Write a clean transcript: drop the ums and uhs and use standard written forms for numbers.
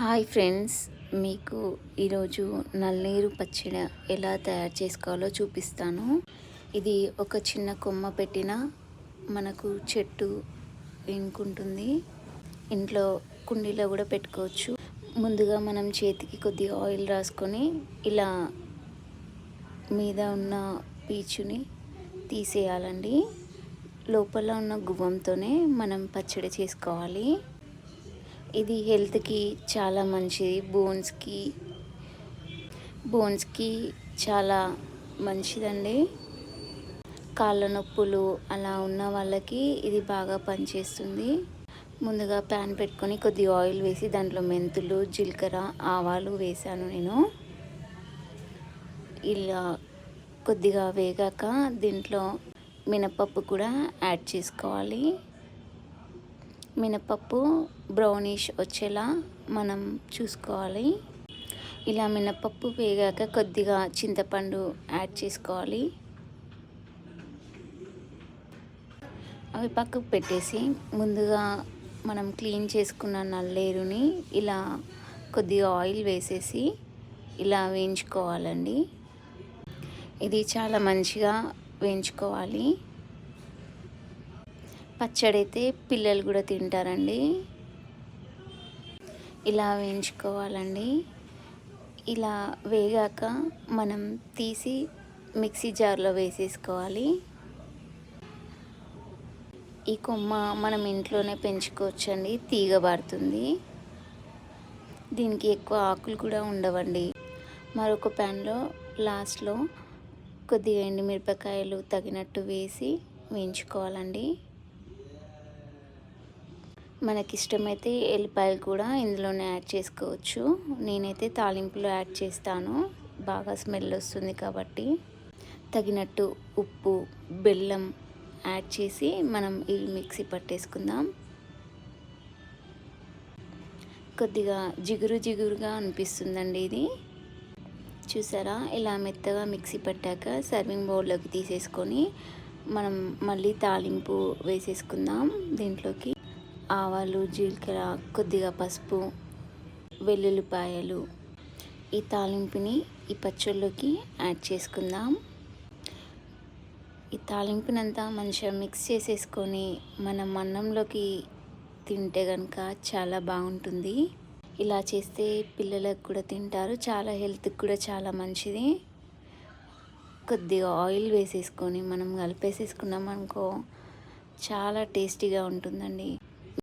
Hi friends, మీకు ఈరోజు నల్లేరు పచ్చడి ఎలా తయారు చేసుకోవాలో చూపిస్తాను. ఇది ఒక చిన్న కొమ్మ పెట్టిన మనకు చెట్టు ఇంకుంటుంది. ఇంట్లో కుండీలో కూడా పెట్టుకోవచ్చు. ముందుగా మనం చేతికి కొద్దిగా ఆయిల్ రాసుకొని ఇలా మీద ఉన్న పీచుని తీసేయాలండి. లోపల ఉన్న గువ్వంతోనే మనం పచ్చడి చేసుకోవాలి. ఇది హెల్త్కి చాలా మంచిది. బోన్స్కి చాలా మంచిదండి. కాళ్ళ నొప్పులు అలా ఉన్న వాళ్ళకి ఇది బాగా పనిచేస్తుంది. ముందుగా ప్యాన్ పెట్టుకొని కొద్దిగా ఆయిల్ వేసి దాంట్లో మెంతులు, జీలకర్ర, ఆవాలు వేసాను నేను. ఇలా కొద్దిగా వేగాక దీంట్లో మినపప్పు కూడా యాడ్ చేసుకోవాలి. మినపప్పు బ్రౌనిష్ వచ్చేలా మనం చూసుకోవాలి. ఇలా మినపప్పు వేగాక కొద్దిగా చింతపండు యాడ్ చేసుకోవాలి. అవి పక్కకు పెట్టేసి ముందుగా మనం క్లీన్ చేసుకున్న నల్లేరుని ఇలా కొద్దిగా ఆయిల్ వేసేసి ఇలా వేయించుకోవాలండి. ఇది చాలా మంచిగా వేయించుకోవాలి. పచ్చడి అయితే పిల్లలు కూడా తింటారండి. ఇలా వేయించుకోవాలండి. ఇలా వేగాక మనం తీసి మిక్సీ జార్లో వేసేసుకోవాలి. ఈ కొమ్మ మనం ఇంట్లోనే పెంచుకోవచ్చండి, తీగ పారుతుంది. దీనికి ఎక్కువ ఆకులు కూడా ఉండవండి. మరొక ప్యాన్లో లాస్ట్లో కొద్దిగా ఎండుమిరపకాయలు తగినట్టు వేసి వేయించుకోవాలండి. మనకిష్టమైతే ఎల్లిపాయలు కూడా ఇందులోనే యాడ్ చేసుకోవచ్చు. నేనైతే తాలింపులో యాడ్ చేస్తాను, బాగా స్మెల్ వస్తుంది కాబట్టి. తగినట్టు ఉప్పు, బెల్లం యాడ్ చేసి మనం ఈ మిక్సీ పట్టేసుకుందాం. కొద్దిగా జిగురుగా అనిపిస్తుందండి ఇది. చూసారా, ఇలా మెత్తగా మిక్సీ పట్టాక సర్వింగ్ బౌల్లోకి తీసేసుకొని మనం మళ్ళీ తాలింపు వేసేసుకుందాం. దీంట్లోకి ఆవాలు, జీలకర్ర, కొద్దిగా పసుపు, వెల్లుల్లిపాయలు, ఈ తాలింపుని ఈ పచ్చళ్ళలోకి యాడ్ చేసుకుందాం. ఈ తాలింపునంతా మంచిగా మిక్స్ చేసేసుకొని మనం అన్నంలోకి తింటే కనుక చాలా బాగుంటుంది. ఇలా చేస్తే పిల్లలకు కూడా తింటారు. చాలా హెల్త్కి కూడా చాలా మంచిది. కొద్దిగా ఆయిల్ వేసేసుకొని మనం కలిపేసేసుకున్నాం అనుకో, చాలా టేస్టీగా ఉంటుందండి.